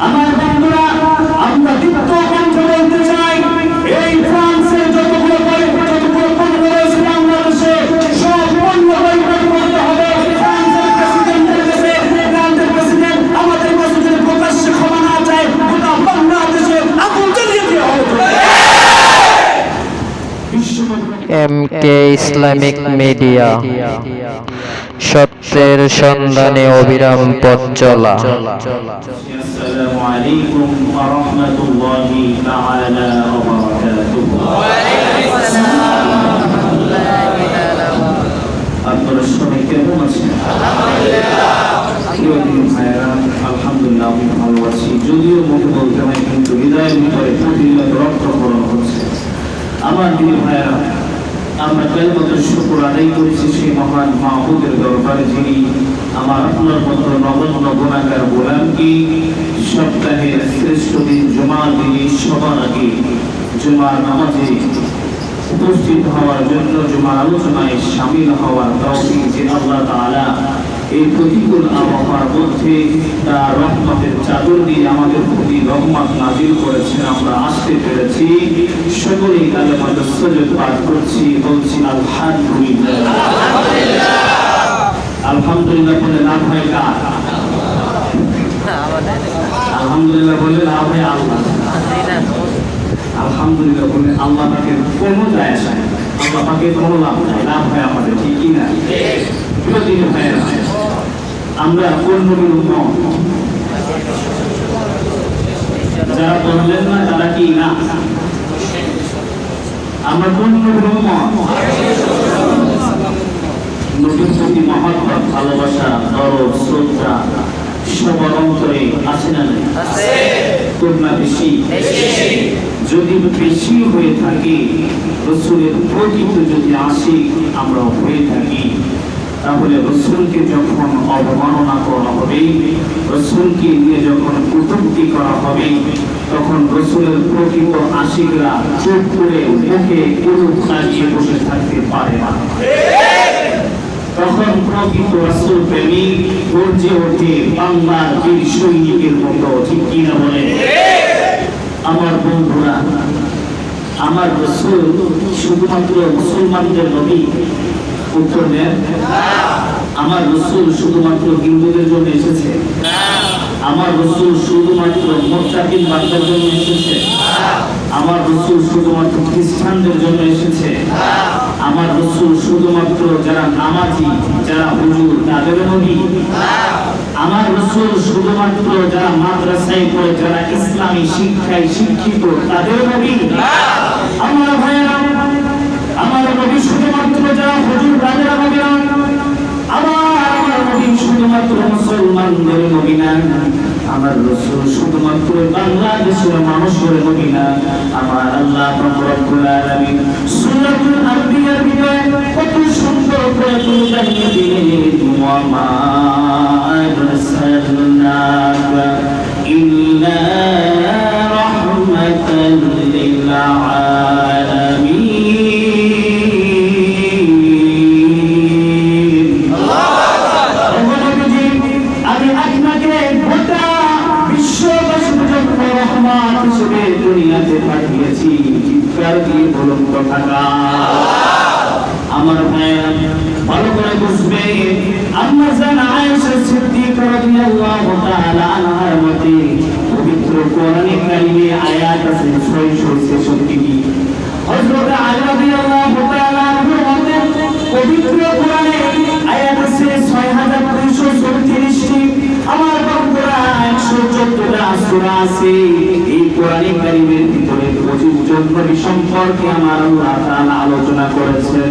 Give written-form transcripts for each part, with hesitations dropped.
আমার বন্ধুরা, আমরা দীপ্ত কণ্ঠে বলতে চাই, এই ফ্রান্সের যতগুলো পণ্য রয়েছে বাংলাদেশে সব পণ্য বয়কট করতে হবে। ফ্রান্সের প্রেসিডেন্টের কাছে ফ্রান্সের প্রেসিডেন্ট আমাদের কাছে যদি প্রকাশ্যে ক্ষমা না চায়, গোটা বাংলাদেশে আগুন জ্বালিয়ে দেওয়া হবে। এমকে ইসলামিক মিডিয়া, সত্যের সন্ধানে অবিরাম পথ চলা। আসসালামু আলাইকুম ওয়া রাহমাতুল্লাহি তাআলা ওয়া বারাকাতুহু। আপনারা সবাই কেমন আছেন? আলহামদুলিল্লাহ, আমি ভালো আছি। যদিও মুখে বলতে হয়, কিন্তু হৃদয়ের ভিতরে প্রতিনিয়ত রক্তক্ষরণ হচ্ছে। আমার দিদি ভাইয়েরা, আমরা কিয়ামতের শুকর আদায় করেছি সেই মহান মাহবুবের দরবারে, যিনি আমার আপনার মতো নগণ্য গুনাহগার গোলামকে সপ্তাহের শ্রেষ্ঠ দিন জুমার দিনে সবার আগে জুমার নামাজে উপস্থিত হওয়ার জন্য, জুমার আলোচনায় শামিল হওয়ার তৌফিক যে আল্লাহ তাআলা এই প্রতিকূল আবহাওয়ার মধ্যে তার রহমতের চাদর দিয়ে আমাদের প্রতি রহমত নাজিল করেছেন, আমরা আসতে পেরেছি। সকলেই কালেমাতুল সুজুদ পাঠ করছি, বলছি আলহামদুলিল্লাহ। আলহামদুলিল্লাহ বলে লাভ হয় কার? আলহামদুলিল্লাহ বলে লাভ হয় আল্লাহ। আলহামদুলিল্লাহ বলে আল্লাহ পাকে কোনো যায় আসে না, আল্লাহ পাকে কোনো লাভ নাই, লাভ হয় আমাদের, ঠিক কি না? আমরা কোন নবীর উম্মত? যারা বললেন না তারা কি না? আমরা কোন নবীর উম্মত? নবীর প্রতি মহব্বত, ভালোবাসা, দরদ, শ্রদ্ধা সবার অন্তরে আছে না নাই? কোন না বেশি? যদি বেশি হয়ে থাকে, রাসূলের প্রকৃত যদি আশিক আমরা হয়ে থাকি, তাহলে রাসূলকে যখন অবমাননা করা হবে, রাসূলকে নিয়ে যখন কটূক্তি করা হবে, তখন রাসূলের প্রকৃত আশিকরা চুপ করে মুখে কুলুপ লাগিয়ে বসে থাকতে পারে না। তখন প্রকৃত রাসূল প্রেমিক গর্জে ওঠে বাংলার বীর সৈনিকের মতো, ঠিক কিনা বলে? আমার বন্ধুরা, আমার রাসূল শুধুমাত্র মুসলমানদের নবী? উত্তর দেন। আমার রাসূল শুধুমাত্র হিন্দুদের জন্য এসেছে? আমার রাসূল শুধুমাত্র মুত্তাকিন বান্দার জন্য এসেছে? আমার রাসূল শুধুমাত্র খ্রিস্টানদের জন্য এসেছে? আমার রাসূল শুধুমাত্র যারা নামাজি, যারা হুজুর তাদের নবী? আমার রাসূল শুধুমাত্র যারা মাদ্রাসায় পড়ে, যারা ইসলামী শিক্ষায় শিক্ষিত তাদের নবী? আমার ভাইয়েরা, আমার নবী শুধুমাত্র যারা হুজুর তাদের নবী না। আমার নবী শুধুমাত্র মুসলমানদের নবী না। আমার রাসূল শুধুমাত্র বাংলাদেশের মানুষের নবী না। আমার আল্লাহ রব্বুল আলামিন সূরাতুল আনবিয়ার ভিতরে কত সুন্দর করে জানিয়ে দিলেন, ওয়া মা আরসালনাকা ইল্লা রাহমাতাল লিল আলামিন। আমি আপনাকে গোটা বিশ্ববাসীর জন্য রহমত হিসেবে দুনিয়াতে পাঠিয়েছি। চিৎকার দিয়ে বলুন কথাটা। আমার ভাইয়েরা, ভালো করে বুঝবে, আম্মা জান আয়েশা সিদ্দিকা রাদিয়াল্লাহু তাআলা আনহার মতে পবিত্র কোরআনে কারিমে আয়াত আছে 666টি। হযরত আলী রাদিয়াল্লাহু তাআলা আনহুর মতে পবিত্র কোরআনে আয়াত আছে 6234টি। আমার বন্ধুরা, 114টা সূরা আছে এই কোরআনে কারিমের ভিতরে। 25 জন নবী সম্পর্কে আমার আল্লাহ তাআলা আলোচনা করেছেন।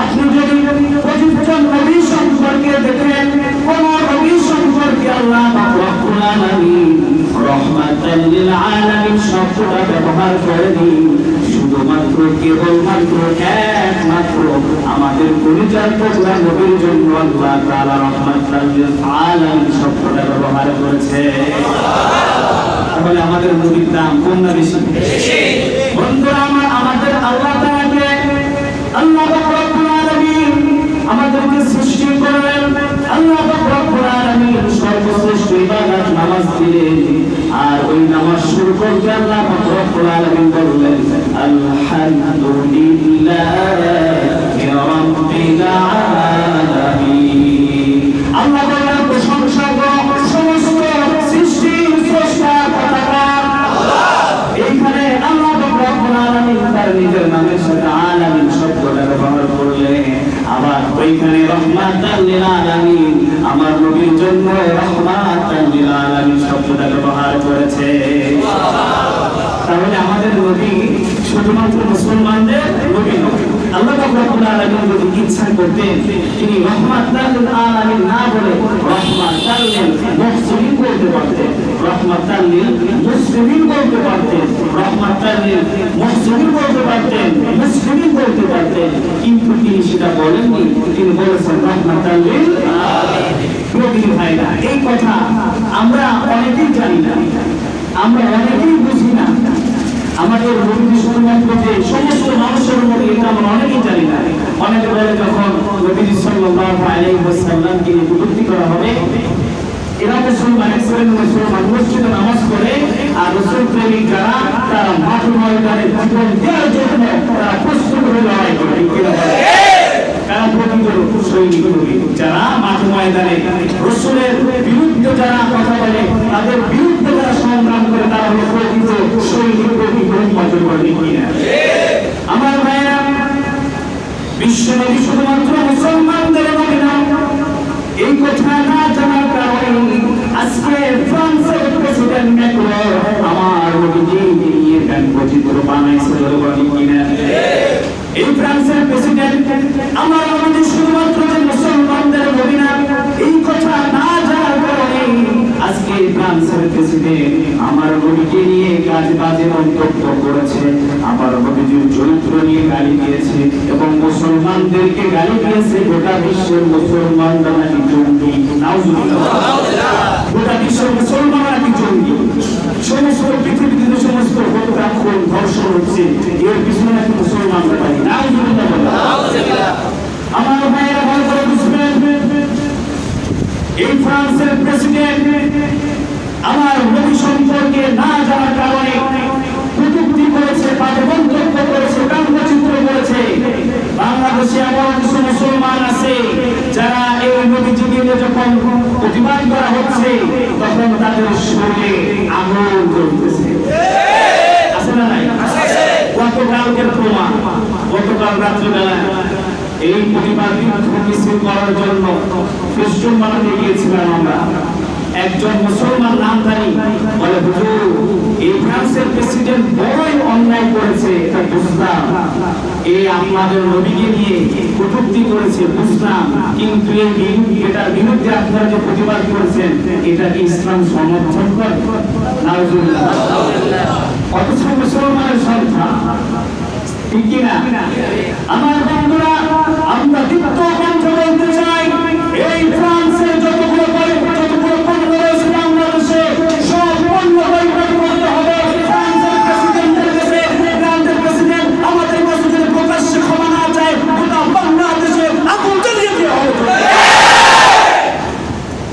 আপনি যদি 25 জন নবী সম্পর্কে দেখেন, কোন নবী সম্পর্কে আল্লাহ রব্বুল আলামিন রহমাতাল লিল আলামিন শব্দটা ব্যবহার করেনি, শুধুমাত্র কেবলমাত্র একমাত্র আমাদের পরিচয় প্রধান নবীর জন্য আল্লাহ তাআলা রহমাতাল লিল আলামিন শব্দটা ব্যবহার করেছে। তাহলে আমাদের নবীর দাম কোন না বেশি? বন্ধুরা, আমাদের আল্লাহ তাআলাকে, আল্লাহ রব্বুল আলামিন আমাদেরকে সৃষ্টি করলেন, আল্লাহ রব্বুল আলামিন সর্বশ্রেষ্ঠ ইবাদত নামাজ দিলেন আর ওই নামাজ শুরু করতে আল্লাহ রব্বুল আলামিন বললেন আলহামদুলিল্লাহি রাব্বিল আলামিন। আল্লাহ তাআলার প্রশংসা সমস্ত সৃষ্টির স্রষ্টা প্রতিপালক আল্লাহ। এইখানে আল্লাহ রব্বুল আলামিন তার নিজের নামের সাথে আলামিন শব্দটা ব্যবহার করলেন। আবার ওইখানে রহমাতাল লিল আলামিন আমার নবীর জন্য রহমাতাল লিল আলামিন শব্দটা ব্যবহার করেছে। তাহলে আমাদের নবী শুধুমাত্র মুসলমানদের নবী নয়। আল্লাহ রাব্বুল আলামিন যদি ইচ্ছা করতেন তিনি রহমাতাল লিল আলামিন না বলে রহমাতাল লিল মুহসিনিন বলতে পারতেন, রহমাতাল লিল মুসলিমিন বলতে পারতেন, রহমাতাল লিল মুহসিনিন বলতে পারতেন, মুসলিমিন বলতে পারতেন, কিন্তু তিনি সেটা বলেননি। তিনি বলেছেন রহমাতাল লিল আলামিন। নবীর ভাইরা, এই কথা আমরা অনেকেই জানি না, আমরা অনেকেই বুঝি না। আমাদের নবী শুধুমাত্র যে সমস্ত মানুষের মধ্যে এটা আমরা অনেকেই জানি না। অনেকে বলে যখন নবী সাল্লাল্লাহু আলাইহি ওয়াসাল্লামকে কটূক্তি করা হবে, এরা মুসলমান মুসলমান মসজিদে নামাজ পড়ে আর রাসূল প্রেমিক যারা তারা মাঠে ময়দানে জীবন দেওয়ার জন্য তারা প্রস্তুত হয়ে লড়াই করে। কারণ প্রকৃত সৈনিক যারা মাঠে ময়দানে রাসূলের বিরুদ্ধে যারা কথা বলে তাদের বিরুদ্ধে যারা সংগ্রাম করে তারা হলো প্রকৃত সৈনিক, প্রকৃত উম্মতের কিনা। আমার ভাইরা, বিশ্ব নবী শুধুমাত্র মুসলমানদের নবী না, এই কথা না জানার কারণে আজকে ফ্রান্সের প্রেসিডেন্ট ম্যাক্রন আমার নবীকে নিয়ে ব্যঙ্গচিত্র বানাইছে কিনা। এই ফ্রান্সের প্রেসিডেন্ট আমার নবী শুধুমাত্র যে মুসলমানদের নবী না, এই কথা না জানার কারণে আজকে ফ্রান্সের প্রেসিডেন্ট আমার নবীকে নিয়ে কাজে বাজে মন্তব্য করেছে, আমার নবীর চরিত্র নিয়ে গালি দিয়েছে এবং মুসলমানদেরকে গালি দিয়েছে। গোটা বিশ্বের মুসলমানরা নাকি জঙ্গি। নাউজুবিল্লাহ। গোটা বিশ্বের মুসলমানরা নাকি জঙ্গি। সমস্ত পৃথিবীতে যে সমস্ত হত্যা, খুন, ধর্ষণ হচ্ছে এর পিছনে নাকি মুসলমানরা দায়ী। নাউজুবিল্লাহ। আমার ভাইয়েরা ভালো করে বুঝবেন, এই ফ্রান্সের প্রেসিডেন্ট আমার নবী সম্পর্কে না জানার কারণে কটূক্তি করেছে, বাজে মন্তব্য করেছে, ব্যঙ্গচিত্র করেছে। বাংলাদেশে এমন কিছু মুসলমান আছে যারা এই নবীজিকে নিয়ে যখন প্রতিবাদ করা হচ্ছে তখন তাদের শরীরে আগুন জ্বলতেছে। আছে না নাই? গতকালকের প্রমাণ, গতকাল রাত্রিবেলা এই প্রতিবাদ মিছিল করার জন্য ফেস্টুন বানাতে গিয়েছিলাম আমরা। একজন মুসলমান নামধারী বলে, হুজুর এই ফ্রান্সের প্রেসিডেন্ট বড়ই অন্যায় করেছে, এটা বুঝলাম, এই আপনাদের নবীকে নিয়ে কটূক্তি করেছে বুঝলাম, কিন্তু এটার বিরুদ্ধে আপনারা যে প্রতিবাদ করেছেন এটা কি ইসলাম সমর্থন করে? নাউজুবিল্লাহ। অথচ মুসলমানের সংখ্যা ঠিক কিনা? আমার বন্ধুরা, আমরা দীপ্ত কণ্ঠে বলতে চাই, এই ফ্রান্সের যতগুলো পণ্য রয়েছে বাংলাদেশে সব পণ্য বয়কট করতে হবে। ফ্রান্সের প্রেসিডেন্টের কাছে ফ্রান্সের প্রেসিডেন্ট আমাদের কাছে যদি প্রকাশ্যে ক্ষমা না চায়, গোটা বাংলাদেশে আগুন জ্বালিয়ে দেওয়া হবে।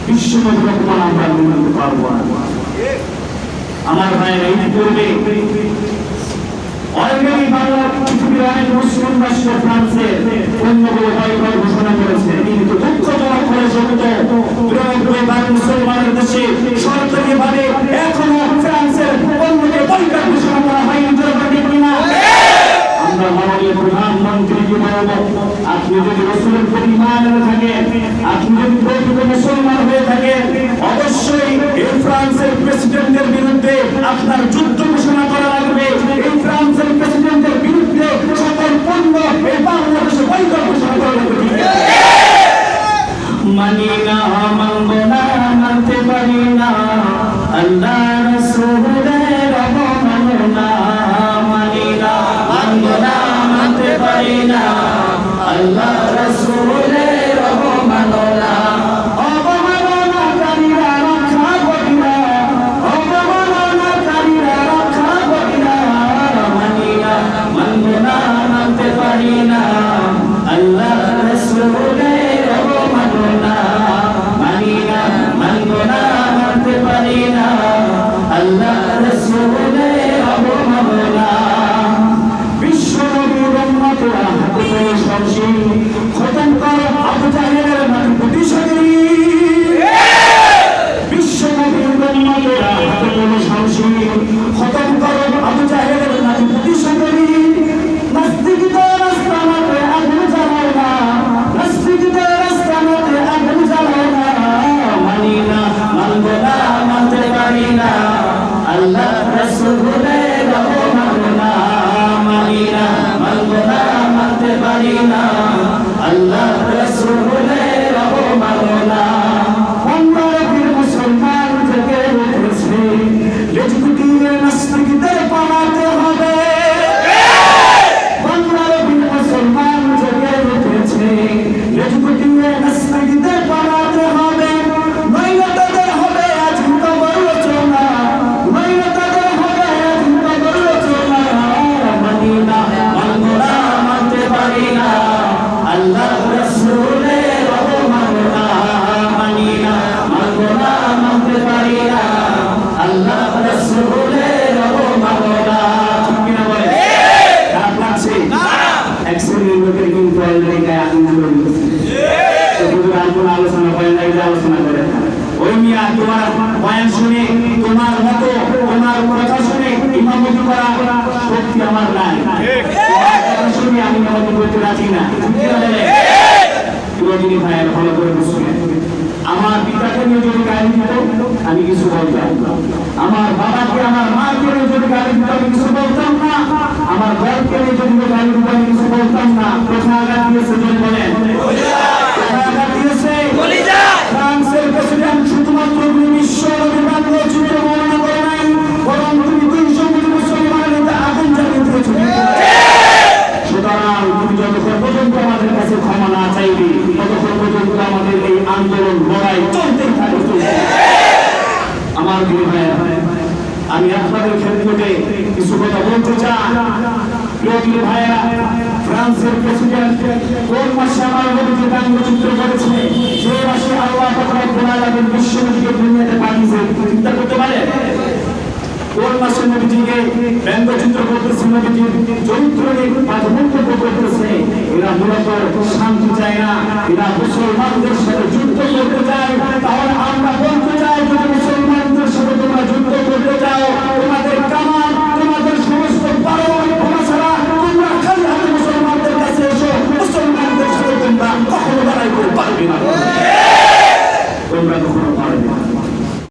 বিশ্বনবীর অপমান আমরা মেনে নিতে পারবো না। আমার ভাইয়েরা, এই পূর্বে অলরেডি বাংলা পৃথিবীর অনেক মুসলিম রাষ্ট্র ফ্রান্সের পণ্যগুলো বয়কট ঘোষণা করেছে, কিন্তু দুঃখজনক হলে সত্য মুসলমানের দেশে সরকারিভাবে এখনো ফ্রান্সের পণ্যকে বয়কট ঘোষণা করা হয়নি। আমরা মাননীয় প্রধানমন্ত্রীকে বলবো, আপনি যদি রাসূলের প্রতি ঈমান এনে থাকেন, আপনি যদি প্রকৃত মুসলমান হয়ে থাকেন, অবশ্যই এই ফ্রান্সের প্রেসিডেন্টের বিরুদ্ধে আপনার যুদ্ধ ঘোষণা করা লাগবে। এই ফ্রান্সের প্রেসিডেন্টের বিরুদ্ধে সকল পণ্য এই বাংলাদেশে বয়কট ঘোষণা করা লাগবে। মানি না, মানবো না, মানতে পারি না, আল্লাহ রাসূলের অবমাননা। মানি না, মানবো না, মানতে পারি না, আল্লাহ রাসূলের অবমাননা। অবমাননাকারীরা রক্ষা করি না, অবমাননাকারীরা রক্ষা করি না। মানি না, মানবো না, মানতে পারি না, আল্লাহ রাসূলের অবমাননা। উম্মতেরা হাতে কোনো সাহসী খতম করো আবু জাহেলের নাকি প্রতিশোধী নাস্তিকদের রাস্তা মতে আগুন জ্বালাও না নাস্তিকদের রাস্তা মতে আগুন জ্বালাও না মানি না মানব না মানতে পারি না আল্লাহ রাসূলের মানো না মানি না মানব না মানতে পারি না আল্লাহ রাসূলের মানো না মুসলমান থেকে উঠেছে লেজগুটিয়ে নাস্তিকদের পালাতে হবে বাংলার বীর মুসলমান থেকে উঠেছে লেজগুটিয়ে নাস্তিকদের পালাতে হবে নইলে তাদের হবে আজ কবর রচনা নইলে তাদের হবে আজ কবর রচনা মানি না মানব না মানতে পারি না আল্লাহ রাসূলের মানো না মানি না মানব না মানতে পারি না আল্লাহ রাসূলের মানো না ঠিক কিনা বলে খারাপ লাগছে এক শ্রেণীর লোকের কিন্তু অলরেডি গায়ে আগুন ধরে গেছে তো হুজুর আর কোন আলোচনা করেন না এটা আলোচনা করেন না ওই মিয়া তোমার বয়ান শুনে তোমার মতো তোমার কথা শুনে ইমামতি করা শক্তি আমার নাই কথা শুনে আমি ইমামতি করতে রাজি না ঠিক কিনা বলে পুরোদিনই ভাইয়ের ভালো করে বুঝবেন আমার পিতাকে নিয়ে যদি গালি দিত আমি কিছু বলতাম আমার বাবাকে আমার মাকে নিয়ে যদি গালি দিত আমি কিছু বলতাম না আমার ঘরকে নিয়ে যদি গালি দিত আমি কিছু বলতাম না কোথায় আঘাত দিয়েছে যদি বলেন কোথায় আঘাত দিয়েছে ফ্রান্সের প্রেসিডেন্ট শুধুমাত্র বিশ্ব নবীবাদ চিত্র বর্ণনা করে নাই বরং তুমি 200 কোটি মুসলমানের আগুন জ্বালিয়ে দিয়েছো সুতরাং তুমি যতক্ষণ পর্যন্ত আমাদের কাছে ক্ষমা না চাইবে ততক্ষণ পর্যন্ত আমাদের এই আন্দোলন লড়াই চলতেই থাকবে আমার প্রিয় ভাইরা আমি আপনাদের ক্ষেত্রে কিছু কথা বলতে চাই প্রিয় ভাইরা ফ্রান্সের প্রেসিডেন্ট কোন মাসে আমার নবীকে ব্যঙ্গচিত্র করেছে যে মাসে আল্লাহ রব্বুল আলামিন বিশ্ব নবীকে দুনিয়াতে পাঠিয়েছে চিন্তা করতে পারে কোন মাসে নবীজিকে ব্যঙ্গচিত্র করতেছে নবীজির চরিত্র নিয়ে মন্তব্য করতেছে এরা মূলত শান্তি চায় না এরা মুসলমানদের সাথে যুদ্ধ করতে চায় তাহলে আমরা বলতে চাই